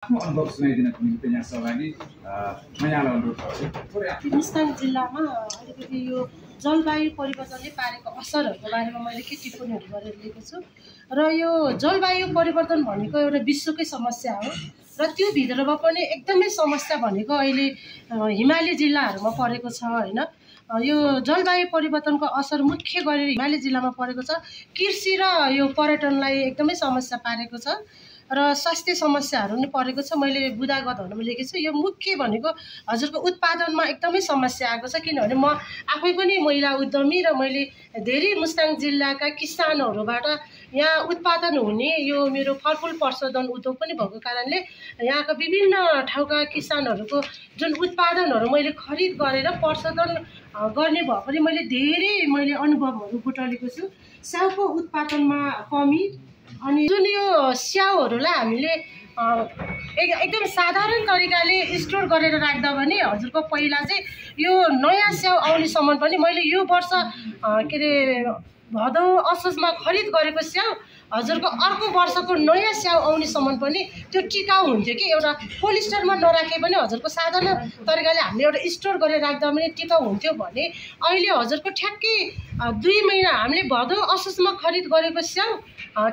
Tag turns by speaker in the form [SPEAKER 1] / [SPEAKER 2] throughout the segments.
[SPEAKER 1] आफ्नो अनुभव सुनाइदिनको निम्ति यहाँ सहभागी म यहाँलाई अनुरोध गर्छु।
[SPEAKER 2] मुस्ताङ जिल्लामा अलिकति यो जलवायु परिवर्तनले पारेको असरहरूको बारेमा मैले के टिप्पणीहरू गरेर लिएको छु र यो जलवायु परिवर्तन भनेको एउटा विश्वकै समस्या हो र त्यो भित्रमा पनि एकदमै समस्या भनेको अहिले हिमाली जिल्लाहरूमा परेको छ हैन। यो जलवायु परिवर्तनको असर मुख्य गरेर हिमाली जिल्लामा परेको छ। कृषि र यो पर्यटनलाई एकदमै समस्या पारेको छ र स्वास्थ्य समस्याहरू पनि परेको छ। मैले बुदागतहरूमा लेखेको छु। यो मुख्य भनेको हजुरको उत्पादनमा एकदमै समस्या आएको छ, किनभने म आफै पनि महिला उद्यमी र मैले धेरै मुस्ताङ जिल्लाका किसानहरूबाट यहाँ उत्पादन हुने यो मेरो फलफुल प्रशोधन उद्योग पनि भएको कारणले यहाँका विभिन्न ठाउँका किसानहरूको जुन उत्पादनहरू मैले खरिद गरेर प्रशोधन गर्ने भएकोले मैले अनुभवहरू गुटालेको छु। स्याउको उत्पादनमा कमी अनि जुन यो स्याउहरूलाई हामीले एकदम साधारण तरिकाले स्टोर गरेर राख्दा भने हजुरको पहिला चाहिँ यो नयाँ स्याउ आउनेसम्म पनि मैले यो वर्ष के अरे भदौ असोजमा खरिद गरेको स्याउ हजुरको अर्को वर्षको नयाँ स्याउ आउनेसम्म पनि त्यो टिकाउ हुन्थ्यो कि एउटा पोलिस्टरमा नराखे पनि हजुरको साधारण तरिकाले हामीले एउटा स्टोर गरेर राख्दा पनि टिकाउ हुन्थ्यो भने अहिले हजुरको ठ्याक्कै 2 महिना हामीले भदौ असोजमा खरिद गरेको स्याउ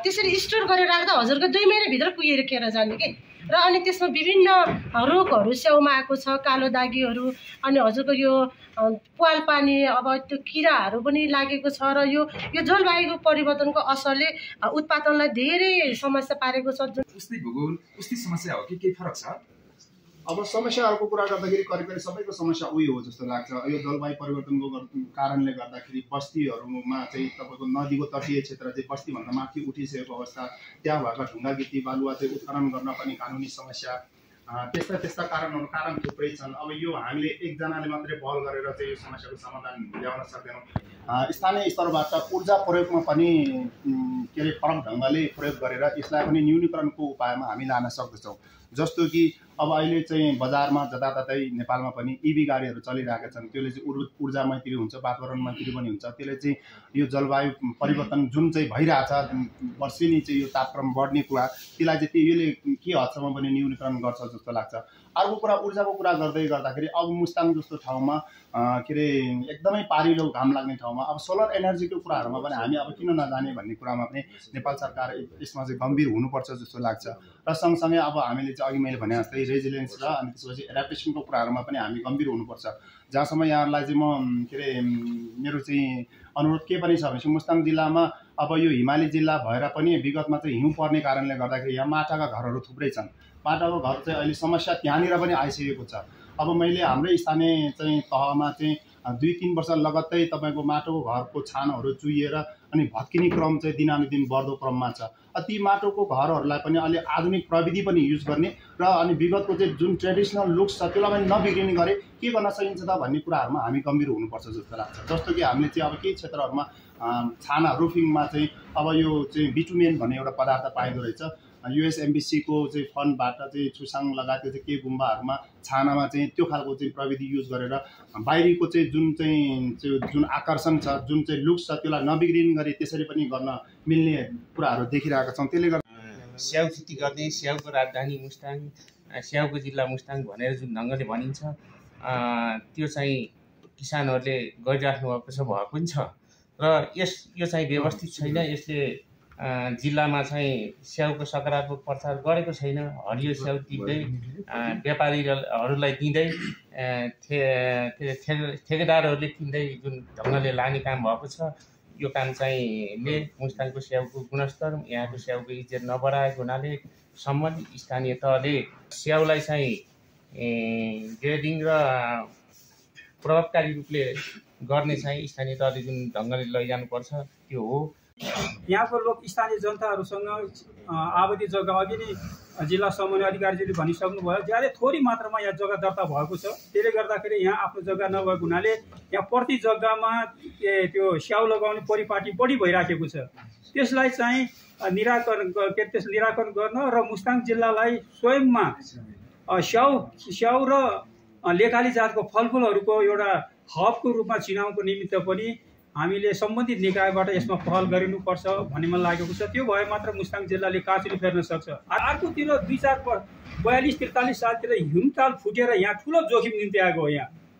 [SPEAKER 2] त्यसरी स्टोर गरेर राख्दा हजुरको 2 महिनाभित्र कुहिएर जाने कि र अनि त्यसमा विभिन्न रोगहरू स्याउमा आएको छ, कालो दागीहरू अनि हजुरको यो प्वाल पानी अब त्यो किराहरू पनि लागेको छ र यो जलवायुको परिवर्तनको असरले उत्पादनलाई धेरै समस्या पारेको छ।
[SPEAKER 1] उस्तै भूगोल उस्तै समस्या हो कि केही फरक छ?
[SPEAKER 3] अब समस्याहरूको कुरा गर्दाखेरि करिब सबैको समस्या उही हो जस्तो लाग्छ। यो जलवायु परिवर्तनको कारणले गर्दाखेरि बस्तीहरूमा चाहिँ तपाईँको नदीको तटीय क्षेत्र चाहिँ बस्तीभन्दा माथि उठिसकेको अवस्था, त्यहाँ भएका ढुङ्गा गिटी बालुवा चाहिँ उत्खनन गर्न पनि कानुनी समस्या, त्यस्ता कारण थुप्रै छन्। अब यो हामीले एकजनाले मात्रै पहल गरेर चाहिँ यो समस्याको समाधान ल्याउन सक्दैनौँ। स्थानीय स्तरबाट ऊर्जा प्रयोगमा पनि के अरे फरक ढङ्गले प्रयोग गरेर यसलाई पनि न्यूनीकरणको उपायमा हामी लान सक्दछौँ। जस्तो कि अब अहिले चाहिँ बजारमा जताततै नेपालमा पनि इभी गाडीहरू चलिरहेका छन्। त्यसले चाहिँ ऊर्जा मैत्री हुन्छ, वातावरण मैत्री पनि हुन्छ। त्यसले चाहिँ यो जलवायु परिवर्तन जुन चाहिँ भइरहेछ वर्षेनी चाहिँ यो तापक्रम बढ्ने कुरा, त्यसलाई चाहिँ यसले के हदसम्म पनि न्यूनीकरण गर्छ जस्तो लाग्छ। अर्को कुरा ऊर्जाको कुरा गर्दाखेरि अब मुस्ताङ जस्तो ठाउँमा के अरे एकदमै पारिलो घाम लाग्ने ठाउँमा अब सोलर एनर्जीको कुराहरूमा पनि हामी अब किन नजाने भन्ने कुरामा पनि नेपाल सरकार यसमा चाहिँ गम्भीर हुनुपर्छ जस्तो लाग्छ। र सँगसँगै अब हामीले चाहिँ अघि मैले भने जस्तै रेजिलियन्स र अनि त्यसपछि एडाप्टेसनको कुराहरूमा पनि हामी गम्भीर हुनुपर्छ। जहाँसम्म यहाँहरूलाई चाहिँ म के अरे मेरो चाहिँ अनुरोध के पनि छ भनेपछि मुस्ताङ जिल्लामा अब यो हिमाली जिल्ला भएर पनि विगतमा चाहिँ हिउँ पर्ने कारणले गर्दाखेरि यहाँ माटाका घरहरू थुप्रै छन्। माटाको घर चाहिँ अहिले समस्या त्यहाँनिर पनि आइसकेको छ। अब मैले हाम्रै स्थानीय चाहिँ तहमा चाहिँ 2-3 वर्ष लगत्तै तपाईँको माटोको घरको छानहरू चुहिएर अनि भत्किने क्रम चाहिँ दिनानुदिन बढ्दो क्रममा छ। ती माटोको घरहरूलाई पनि अलि आधुनिक प्रविधि पनि युज गर्ने र अनि विगतको चाहिँ जुन ट्रेडिसनल लुक्स छ त्यसलाई पनि नबिग्रिने गरे के गर्न सकिन्छ त भन्ने कुराहरूमा हामी गम्भीर हुनुपर्छ जस्तो लाग्छ। जस्तो कि हामीले चाहिँ अब केही क्षेत्रहरूमा छाना रुफिङमा चाहिँ अब यो चाहिँ बिटुमेन भन्ने एउटा पदार्थ पाइँदो रहेछ। USMBCको चाहिँ फन्डबाट चाहिँ छुसाङ लगायतको चाहिँ केही गुम्बाहरूमा छानामा चाहिँ त्यो खालको चाहिँ प्रविधि युज गरेर बाहिरीको चाहिँ जुन आकर्षण छ, जुन चाहिँ लुक्स छ त्यसलाई नबिग्रिने गरी त्यसरी पनि गर्न मिल्ने कुराहरू देखिरहेका छौँ। त्यसले गर्दा
[SPEAKER 4] स्याउ खेती गर्ने, स्याउको राजधानी मुस्ताङ, स्याउको जिल्ला मुस्ताङ भनेर जुन ढङ्गले भनिन्छ त्यो चाहिँ किसानहरूले गरिराख्नु भएको पनि छ र यो चाहिँ व्यवस्थित छैन। यसले जिल्लामा चाहिँ स्याउको सकारात्मक प्रचार गरेको छैन। हरियो स्याउ दिँदै व्यापारीहरूलाई दिँदै ठेकेदारहरूले किन्दै जुन ढङ्गले लाने काम भएको छ, यो काम चाहिँ मुस्ताङको स्याउको गुणस्तर, यहाँको स्याउको इज्जत नबढाएको हुनाले सम्बन्धित स्थानीय तहले स्याउलाई चाहिँ ग्रेडिङ र प्रभावकारी रूपले गर्ने चाहिँ स्थानीय तहले जुन ढङ्गले लैजानुपर्छ त्यो हो।
[SPEAKER 5] यहाँको लोक स्थानीय जनताहरूसँग आवधि जग्गा अघि नै जिल्ला समन्वय अधिकारीजीले भनिसक्नुभयो, ज्यादै थोरै मात्रामा यहाँ जग्गा दर्ता भएको छ। त्यसले गर्दाखेरि यहाँ आफ्नो जग्गा नभएको हुनाले यहाँ प्रति जग्गामा त्यो स्याउ लगाउने परिपाटी बढी भइराखेको छ। त्यसलाई चाहिँ निराकरण गर्न र मुस्ताङ जिल्लालाई स्वयंमा स्याउ र लेकाली जातको फलफुलहरूको एउटा हबको रूपमा चिनाउनको निमित्त पनि हामीले सम्बन्धित निकायबाट यसमा पहल गरिनुपर्छ भन्ने मलाई लागेको छ। त्यो भए मात्र मुस्ताङ जिल्लाले काँचुली फेर्न सक्छ। अर्कोतिर 42-43 सालतिर हिमताल फुटेर यहाँ ठुलो जोखिम निम्ति आएको हो।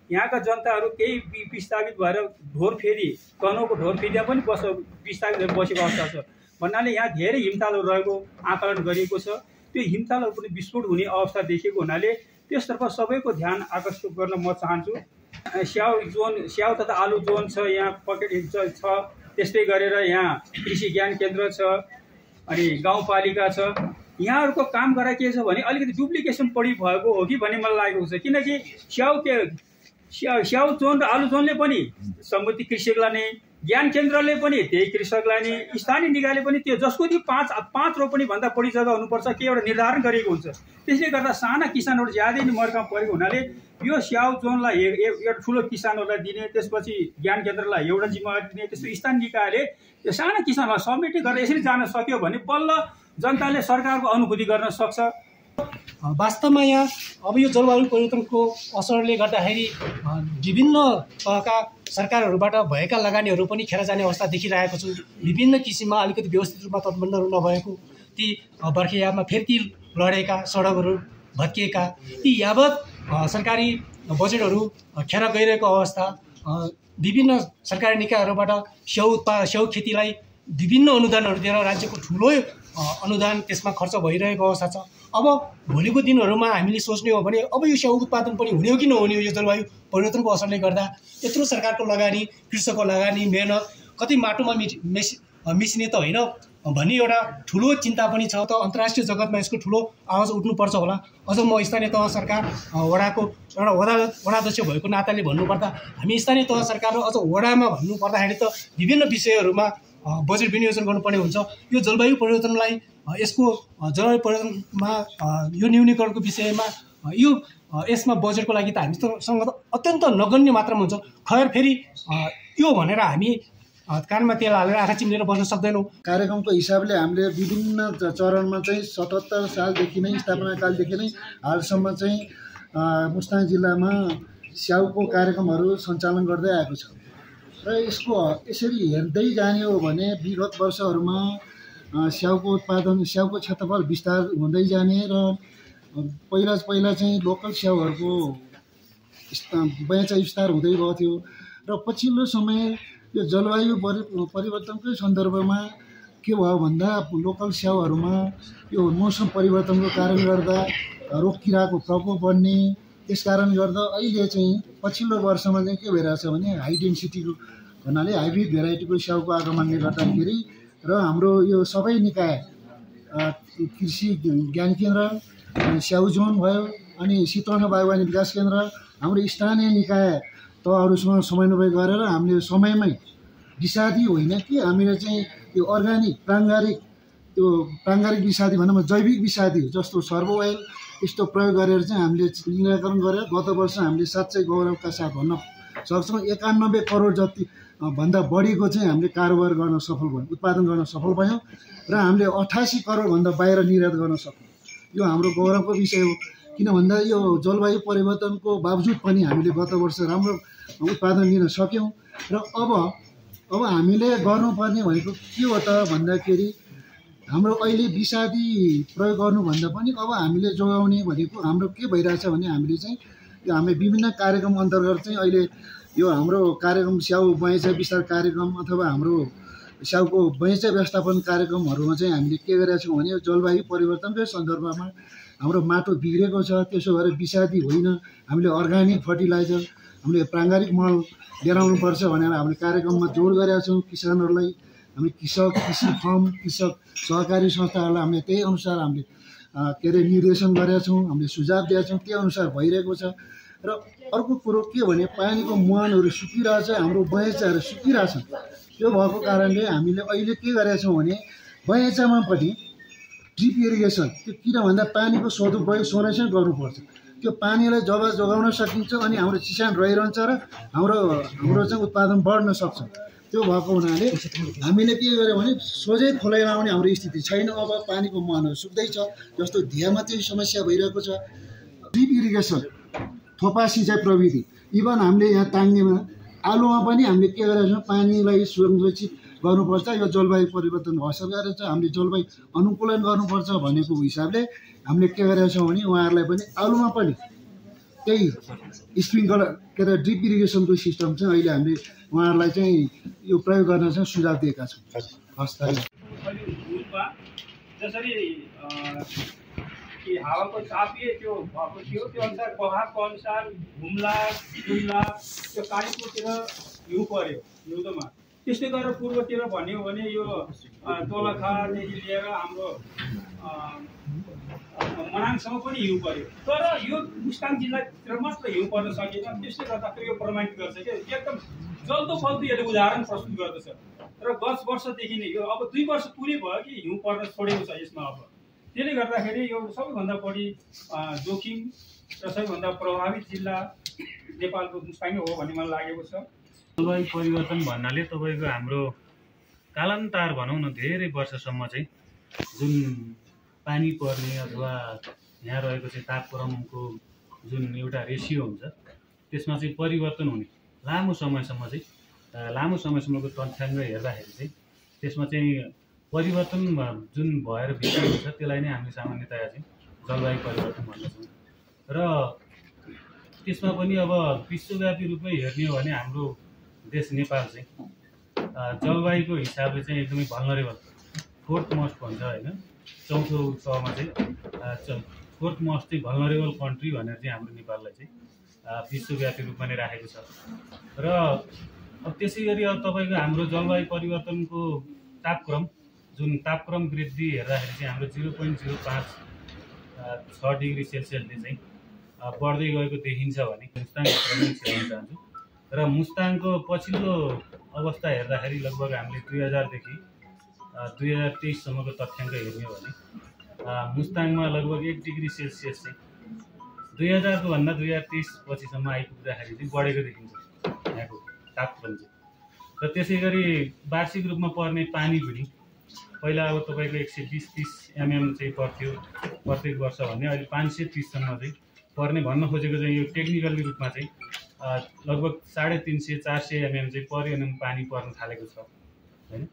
[SPEAKER 5] यहाँका जनताहरू केही विस्थापित भएर ढोरफेरी तनहुको ढोरफेरीमा पनि विस्थापित भएर बसेको अवस्था छ भन्नाले यहाँ धेरै हिमतालहरू रहेको आकलन गरिएको छ। त्यो हिमतालहरू पनि विस्फोट हुने अवस्था देखिएको हुनाले त्यसतर्फ सबैको ध्यान आकर्षित गर्न म चाहन्छु। स्याउ तथा आलु जोन छ, यहाँ पकेट छ, त्यस्तै गरेर यहाँ कृषि ज्ञान केन्द्र छ, अनि गाउँपालिका छ। यहाँहरूको काम गरा के छ भने अलिकति डुप्लिकेसन बढी भएको हो कि भन्ने मलाई लागेको छ। किनकि स्याउ जोन र आलु जोनले पनि सम्बन्धित कृषकलाई नै, ज्ञान केन्द्रले पनि त्यही कृषकलाई नै, स्थानीय निकायले पनि त्यो जसको कि 5 रोपनी भन्दा बढी जग्गा हुनुपर्छ के एउटा निर्धारण गरिएको हुन्छ। त्यसले गर्दा साना किसानहरू ज्यादै नै मर्का परेको हुनाले यो स्याउ जोनलाई एउटा ठुलो किसानहरूलाई दिने, त्यसपछि ज्ञान केन्द्रलाई एउटा जिम्मेवारी दिने, त्यस्तो स्थानीय निकायले त्यो साना किसानलाई समेट्ने गरेर यसरी जान सक्यो भने बल्ल जनताले सरकारको अनुभूति गर्न सक्छ।
[SPEAKER 6] वास्तवमा यहाँ अब यो जलवायु परिवर्तनको असरले गर्दाखेरि विभिन्न तहका सरकारहरूबाट भएका लगानीहरू पनि खेर जाने अवस्था देखिरहेको छु। विभिन्न किसिममा अलिकति व्यवस्थित रूपमा तटबन्धहरू नभएको, ती बर्खेयाममा फेरि लडेका सडकहरू भत्किएका, ती यावत सरकारी बजेटहरू खेर गइरहेको अवस्था, विभिन्न सरकारी निकायहरूबाट स्याउ खेतीलाई विभिन्न अनुदानहरू दिएर राज्यको ठुलो अनुदान त्यसमा खर्च भइरहेको अवस्था छ। अब भोलिको दिनहरूमा हामीले सोच्ने हो भने अब यो स्याउ उत्पादन पनि हुने हो कि नहुने हो। यो जलवायु परिवर्तनको असरले गर्दा यत्रो सरकारको लगानी, कृषकको लगानी, मेहनत कतै माटोमा मिसिने त होइन भन्ने एउटा ठुलो चिन्ता पनि छ। त अन्तर्राष्ट्रिय जगतमा यसको ठुलो आवाज उठ्नुपर्छ होला। अझ म स्थानीय तह सरकार वडाको एउटा वडाध्यक्ष भएको नाताले भन्नुपर्दा हामी स्थानीय तह सरकार र अझ वडामा भन्नुपर्दाखेरि त विभिन्न विषयहरूमा बजेट विनियोजन गर्नुपर्ने हुन्छ। यो जलवायु परिवर्तनलाई, यसको जलवायु परिवर्तनमा यो न्यूनीकरणको विषयमा यसमा बजेटको लागि त हामीसँग त अत्यन्त नगण्य मात्रामा हुन्छ। खैर फेरि यो भनेर हामी कानमा तेल हालेर आँखा चिम्लेर बस्न सक्दैनौँ।
[SPEAKER 7] कार्यक्रमको हिसाबले हामीले विभिन्न चरणमा चाहिँ 77 सालदेखि नै, स्थापना कालदेखि नै हालसम्म चाहिँ मुस्ताङ जिल्लामा स्याउको कार्यक्रमहरू सञ्चालन गर्दै आएको छ। र यसको यसरी हेर्दै जाने हो भने विगत वर्षहरूमा स्याउको उत्पादन, स्याउको क्षेत्रफल विस्तार हुँदै जाने र पहिला चाहिँ लोकल स्याउहरूको बगैँचा विस्तार हुँदै गएको थियो। र पछिल्लो समय यो जलवायु परिवर्तनकै सन्दर्भमा के भयो भन्दा लोकल स्याउहरूमा यो मौसम परिवर्तनको कारणले गर्दा रोग किराको प्रकोप बढ्ने, त्यस कारणले गर्दा अहिले चाहिँ पछिल्लो वर्षमा चाहिँ के भइरहेछ भने हाई डेन्सिटीको भन्नाले हाइब्रिड भेराइटीको स्याउको आगमनले गर्दाखेरि र हाम्रो यो सबै निकाय, कृषि ज्ञान केन्द्र, स्याउ जोन भयो, अनि शीतोष्ण बागवानी विकास केन्द्र, हाम्रो स्थानीय निकाय तहहरूसँग समन्वय गरेर हामीले समयमै विषादी होइन कि हामीले चाहिँ यो अर्ग्यानिक प्राङ्गारिक विषादी भनौँ, जैविक विषादी जस्तो सर्बो ओइल यस्तो प्रयोग गरेर चाहिँ हामीले निराकरण गरेर गत वर्ष हामीले साँच्चै गौरवका साथ भन्न सक्छौँ 91 करोड जति भन्दा बढीको चाहिँ हामीले कारोबार गर्न सफल भयौँ, उत्पादन गर्न सफल भयौँ र हामीले 88 करोडभन्दा बाहिर निर्यात गर्न सक्यौँ। यो हाम्रो गौरवको विषय हो। किन भन्दा यो जलवायु परिवर्तनको बावजुद पनि हामीले गत वर्ष राम्रो उत्पादन लिन सक्यौँ। र अब हामीले गर्नुपर्ने भनेको के हो त भन्दाखेरि हाम्रो अहिले विषादी प्रयोग गर्नुभन्दा पनि अब हामीले जोगाउने भनेको हाम्रो के भइरहेछ भने हामीले चाहिँ यो हामी विभिन्न कार्यक्रम अन्तर्गत चाहिँ अहिले यो हाम्रो कार्यक्रम स्याउ बगैँचा विस्तार कार्यक्रम अथवा हाम्रो स्याउको बगैँचा व्यवस्थापन कार्यक्रमहरूमा चाहिँ हामीले के गरेका छौँ भने जलवायु परिवर्तनकै सन्दर्भमा हाम्रो माटो बिग्रेको छ, त्यसो भएर विषादी होइन, हामीले अर्ग्यानिक फर्टिलाइजर, हामीले प्राङ्गारिक मल लिएर आउनुपर्छ भनेर हामीले कार्यक्रममा जोड गरेका छौँ। किसानहरूलाई हामी कृषि फर्म, कृषक सहकारी संस्थाहरूलाई हामीले त्यही अनुसार हामीले निर्देशन गरेका छौँ, हामीले सुझाव दिएका छौँ, त्यही अनुसार भइरहेको छ। र अर्को कुरो के भने पानीको मुहानहरू सुकिरहेछ, हाम्रो बगैँचाहरू सुकिरहेछन्। त्यो भएको कारणले हामीले अहिले के गरेका छौँ भने बगैँचामा पनि ड्रिप इरिगेसन, त्यो किन भन्दा पानीको सदुपयोग संरक्षण गर्नुपर्छ। त्यो पानीलाई जब जोगाउन सकिन्छ अनि हाम्रो चिसान रहिरहन्छ र हाम्रो चाहिँ उत्पादन बढ्न सक्छ। त्यो भएको हुनाले हामीले के गर्यो भने सोझै खोलै लाउने हाम्रो स्थिति छैन। अब पानीको मुहानहरू सुक्दैछ, जस्तो धियामा चाहिँ समस्या भइरहेको छ। ड्रिप इरिगेसन, थोपा सिँचाइ प्रविधि, इभन हामीले यहाँ ताङ्गेमा आलुमा पनि हामीले के गरेका छौँ, पानीलाई संरक्षित गर्नुपर्छ। यो जलवायु परिवर्तनको असर गरेर चाहिँ हामीले जलवायु अनुकूलन गर्नुपर्छ भनेको हिसाबले हामीले के गरेका छौँ भने उहाँहरूलाई पनि आलुमा पनि त्यही स्प्रिङ्कलर के अरे ड्रिप इरिगेसनको सिस्टम चाहिँ अहिले हामीले उहाँहरूलाई चाहिँ यो प्रयोग गर्न चाहिँ सुझाव दिएका छौँ। हस्
[SPEAKER 5] धुपमा जसरी हावाको चापिए त्यो भएको थियो त्यो अनुसार बहावको अनुसार घुम्ला त्यो कालीपुरतिर हिउँ पर्यो हिउँदोमा। त्यस्तै गरेर पूर्वतिर भन्यो भने यो दोलखादेखि लिएर हाम्रो मनाङसम्म पनि हिउँ पर्यो। तर यो मुस्ताङ जिल्लातिर मात्र हिउँ पर्न सकेन। त्यसले गर्दाखेरि यो प्रमाणित गर्छ कि एकदम जल्दो फल्दो यसले उदाहरण प्रस्तुत गर्दछ। र गत वर्षदेखि नै यो अब 2 वर्ष पुरै भयो कि हिउँ पर्न छोडेको छ यसमा। अब त्यसले गर्दाखेरि यो सबैभन्दा बढी जोखिम र सबैभन्दा प्रभावित जिल्ला नेपालको मुस्ताङै हो भन्ने मलाई लागेको छ।
[SPEAKER 8] जलवायु परिवर्तन भन्नाले तपाईँको हाम्रो कालान्तार भनौँ न धेरै वर्षसम्म चाहिँ जुन पानी पर्ने अथवा यहाँ रहेको चाहिँ तापक्रमको जुन एउटा रेसियो हुन्छ त्यसमा चाहिँ परिवर्तन हुने लामो समयसम्मको तथ्याङ्क हेर्दाखेरि चाहिँ त्यसमा चाहिँ परिवर्तन जुन भएर भित्रिएको छ त्यसलाई नै हामीले सामान्यतया चाहिँ जलवायु परिवर्तन भन्दछौँ। र त्यसमा पनि अब विश्वव्यापी रूपमै हेर्ने हो भने हाम्रो देश नेपाल चाहिँ जलवायुको हिसाबले चाहिँ एकदमै भल्नरेबल फोर्थ मोस्ट भन्छ होइन, चौथो तहमा चाहिँ फोर्थ मोस्ट चाहिँ भल्नरेबल कन्ट्री भनेर चाहिँ हाम्रो नेपाललाई चाहिँ विश्वव्यापी रूपमा नै राखेको छ। र अब त्यसै गरी अब तपाईँको हाम्रो जलवायु परिवर्तनको जुन तापक्रम वृद्धि हेर्दाखेरि चाहिँ हाम्रो 0.05 डिग्री सेल्सियसले चाहिँ बढ्दै गएको देखिन्छ भने मुस्ताङभित्र पनि छिराउन चाहन्छु। र मुस्ताङको पछिल्लो अवस्था हेर्दाखेरि लगभग हामीले 2000देखि 2023सम्मको तथ्याङ्क हेर्ने हो भने मुस्ताङमा लगभग 1 डिग्री सेल्सियस चाहिँ 2000को भन्दा 2023 पछिसम्म आइपुग्दाखेरि चाहिँ बढेको देखिन्छ यहाँको तापक्रम चाहिँ। र त्यसै गरी वार्षिक रूपमा पर्ने पानी पनि पहिला अब तपाईँको 120-30 mm चाहिँ पर्थ्यो प्रत्येक वर्ष भन्ने, अहिले 530सम्म चाहिँ पर्ने भन्न खोजेको चाहिँ यो टेक्निकली रूपमा चाहिँ लगभग 350-400 mm चाहिँ परिमाण पानी पर्न थालेको छ होइन।